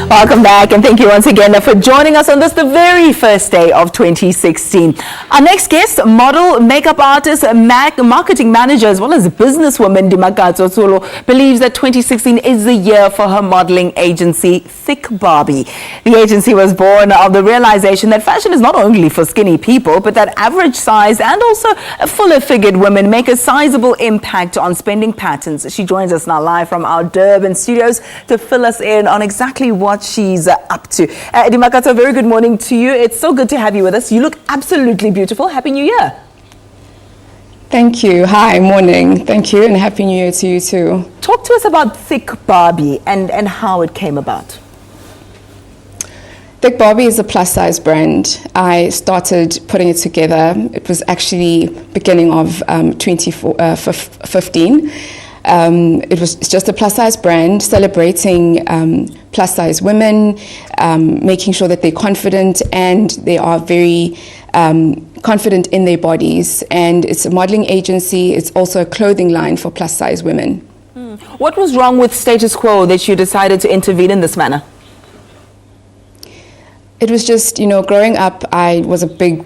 Welcome back, and thank you once again for joining us on this, the very first day of 2016. Our next guest, model, makeup artist, marketing manager, as well as businesswoman Dimakatso Ntsolo, believes that 2016 is the year for her modeling agency, Thick Barbie. The agency was born of the realization that fashion is not only for skinny people, but that average size and also fuller figured women make a sizable impact on spending patterns. She joins us now live from our Durban studios to fill us in on exactly what she's up to. Dimakatso, very good morning to you. It's so good to have you with us. You look absolutely beautiful. Happy New Year. Thank you. Hi, morning. Thank you, and Happy New Year to you too. Talk to us about Thick Barbie and how it came about. Thick Barbie is a plus size brand. I started putting it together. It was actually beginning of 2015. It's just a plus size brand celebrating plus size women, making sure that they're confident and they are very confident in their bodies. And it's a modeling agency. It's also a clothing line for plus size women. What was wrong with status quo that you decided to intervene in this manner? It was just, growing up, I was a big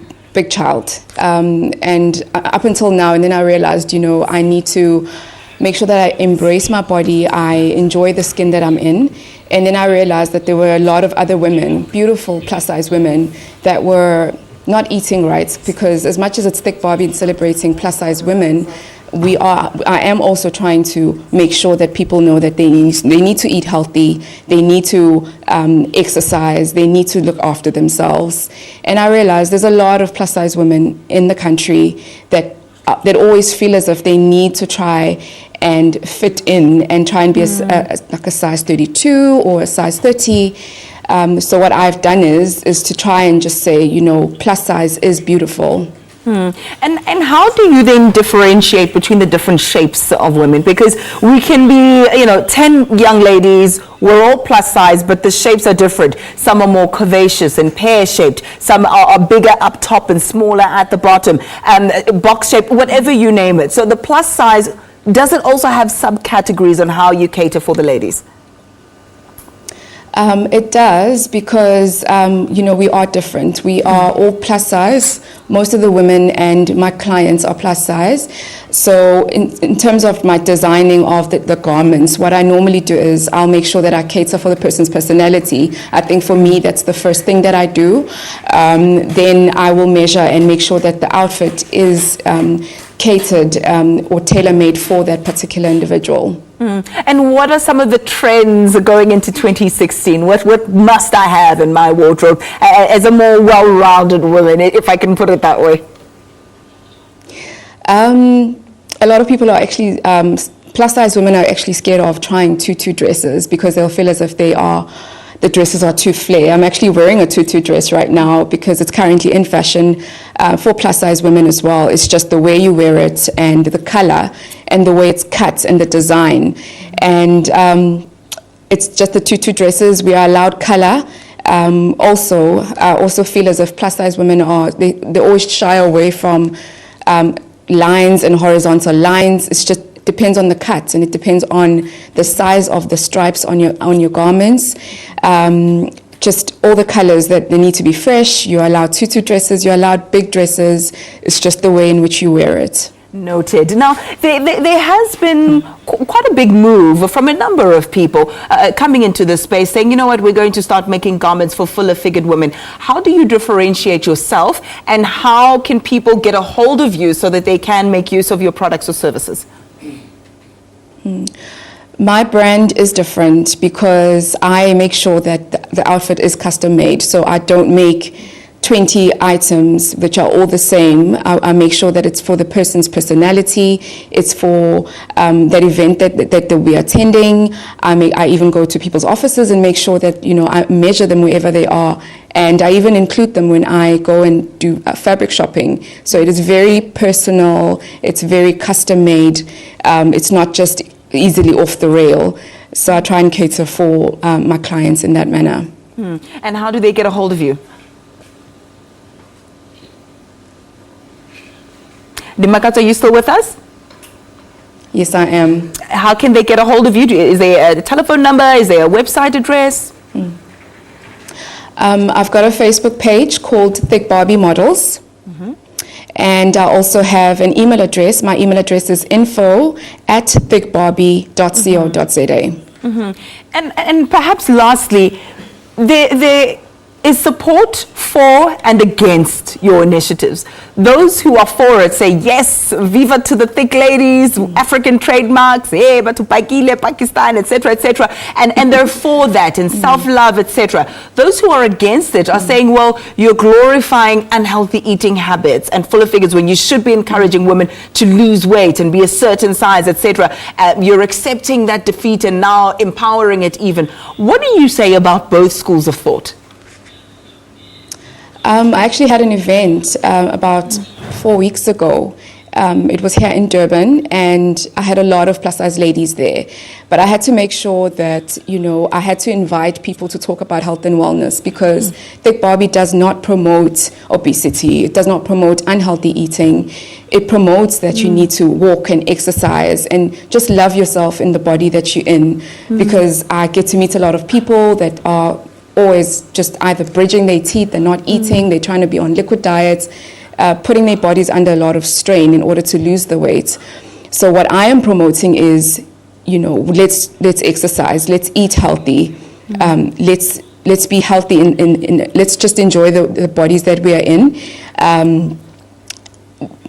child. And up until now, and then I realized, I need to make sure that I embrace my body, I enjoy the skin that I'm in. And then I realized that there were a lot of other women, beautiful plus-size women, that were not eating right, because as much as it's Thick Barbie and celebrating plus-size women, I am also trying to make sure that people know that they need to eat healthy, they need to exercise, they need to look after themselves. And I realized there's a lot of plus-size women in the country that always feel as if they need to try and fit in and try and be like a size 32 or a size 30. So what I've done is to try and just say, plus size is beautiful. And how do you then differentiate between the different shapes of women? Because we can be, 10 young ladies, we're all plus size, but the shapes are different. Some are more curvaceous and pear-shaped. Some are bigger up top and smaller at the bottom. Box shape, whatever you name it. So the plus size, does it also have subcategories on how you cater for the ladies? It does, because, we are different. We are all plus size. Most of the women and my clients are plus size. So in terms of my designing of the garments, what I normally do is I'll make sure that I cater for the person's personality. I think for me, that's the first thing that I do. Then I will measure and make sure that the outfit is catered or tailor-made for that particular individual. And what are some of the trends going into 2016? What must I have in my wardrobe as a more well-rounded woman, if I can put it that way? A lot of people are actually, plus-size women are actually scared of trying tutu dresses because they'll feel as if the dresses are too flare. I'm actually wearing a tutu dress right now because it's currently in fashion for plus-size women as well. It's just the way you wear it and the color and the way it's cut and the design. And it's just the tutu dresses. We are allowed color. I also feel as if plus-size women they always shy away from lines and horizontal lines. It's just depends on the cut, and it depends on the size of the stripes on your garments. Just all the colors that they need to be fresh. You're allowed tutu dresses, you're allowed big dresses. It's just the way in which you wear it. Noted. Now, there has been quite a big move from a number of people coming into this space saying, we're going to start making garments for fuller figured women. How do you differentiate yourself, and how can people get a hold of you so that they can make use of your products or services? My brand is different because I make sure that the outfit is custom made. So I don't make 20 items which are all the same. I make sure that it's for the person's personality. It's for that event that they'll be attending. I even go to people's offices and make sure that, I measure them wherever they are. And I even include them when I go and do fabric shopping. So it is very personal. It's very custom made. It's not just easily off the rail. So I try and cater for my clients in that manner. And how do they get a hold of you? Dimakatso, are you still with us? Yes, I am. How can they get a hold of you? Is there a telephone number? Is there a website address? I've got a Facebook page called Thick Barbie Models. And I also have an email address. My email address is info@thickbarbie.co.za. And perhaps lastly, there is support for and against your initiatives. Those who are for it say, yes, viva to the thick ladies, African trademarks, but to Pakistan, etc., etc. And they're for that and self-love, etc. Those who are against it are saying, well, you're glorifying unhealthy eating habits and fuller figures when you should be encouraging women to lose weight and be a certain size, etc. You're accepting that defeat and now empowering it even. What do you say about both schools of thought? I actually had an event about 4 weeks ago. It was here in Durban, and I had a lot of plus-size ladies there. But I had to make sure that, I had to invite people to talk about health and wellness, because Thick Barbie does not promote obesity. It does not promote unhealthy eating. It promotes that you need to walk and exercise and just love yourself in the body that you're in. Because I get to meet a lot of people that are always just either bridging their teeth, they're not eating, they're trying to be on liquid diets, putting their bodies under a lot of strain in order to lose the weight. So what I am promoting is, let's exercise, let's eat healthy, let's be healthy, let's just enjoy the bodies that we are in.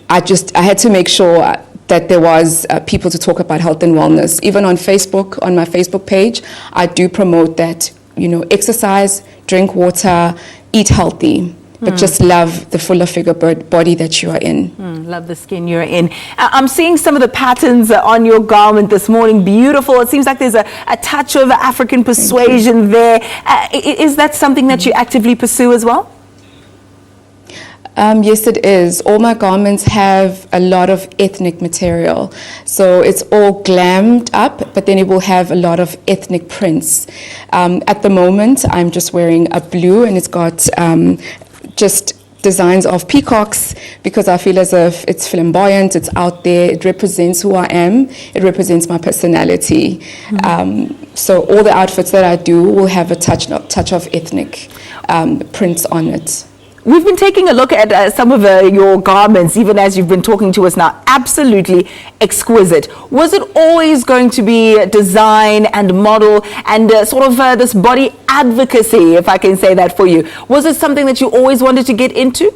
I had to make sure that there was people to talk about health and wellness. Even on Facebook, on my Facebook page, I do promote that. Exercise, drink water, eat healthy, but just love the fuller figure body that you are in. Love the skin you're in. I'm seeing some of the patterns on your garment this morning. Beautiful. It seems like there's a touch of African persuasion there. Is that something that you actively pursue as well? Yes, it is. All my garments have a lot of ethnic material. So it's all glammed up, but then it will have a lot of ethnic prints. At the moment, I'm just wearing a blue, and it's got just designs of peacocks, because I feel as if it's flamboyant, it's out there, it represents who I am, it represents my personality. So all the outfits that I do will have a touch of ethnic prints on it. We've been taking a look at some of your garments, even as you've been talking to us now. Absolutely exquisite. Was it always going to be design and model and sort of this body advocacy, if I can say that for you? Was it something that you always wanted to get into?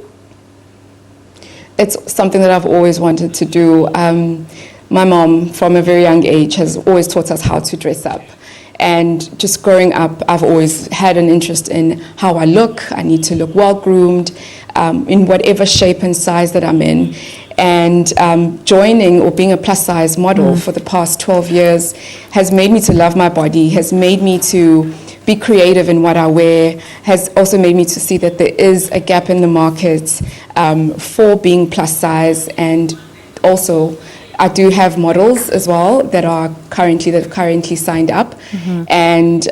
It's something that I've always wanted to do. My mom, from a very young age, has always taught us how to dress up. And just growing up, I've always had an interest in how I look. I need to look well-groomed in whatever shape and size that I'm in. And joining or being a plus-size model for the past 12 years has made me to love my body, has made me to be creative in what I wear, has also made me to see that there is a gap in the market for being plus-size. And also, I do have models as well that have currently signed up, and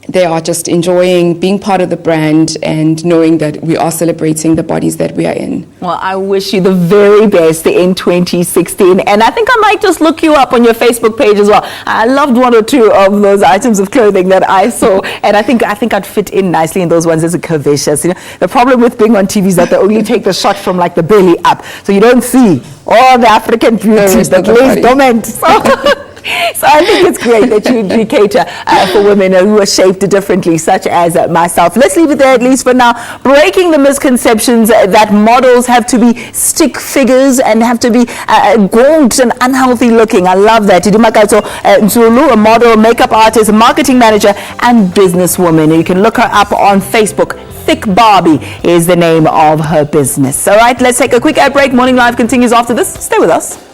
they are just enjoying being part of the brand and knowing that we are celebrating the bodies that we are in. Well, I wish you the very best in 2016, and I think I might just look you up on your Facebook page as well. I loved one or two of those items of clothing that I saw, and I think I'd fit in nicely in those ones as a curvaceous. The problem with being on TV is that they only take the shot from like the belly up, so you don't see all the African beauty that lays dormant. So I think it's great that you cater for women who are shaped differently, such as myself. Let's leave it there at least for now. Breaking the misconceptions that models have to be stick figures and have to be gaunt and unhealthy looking. I love that. Dimakatso Ntsolo, a model, makeup artist, marketing manager, and businesswoman. You can look her up on Facebook. Thick Barbie is the name of her business. All right, let's take a quick ad break. Morning Live continues after this. Stay with us.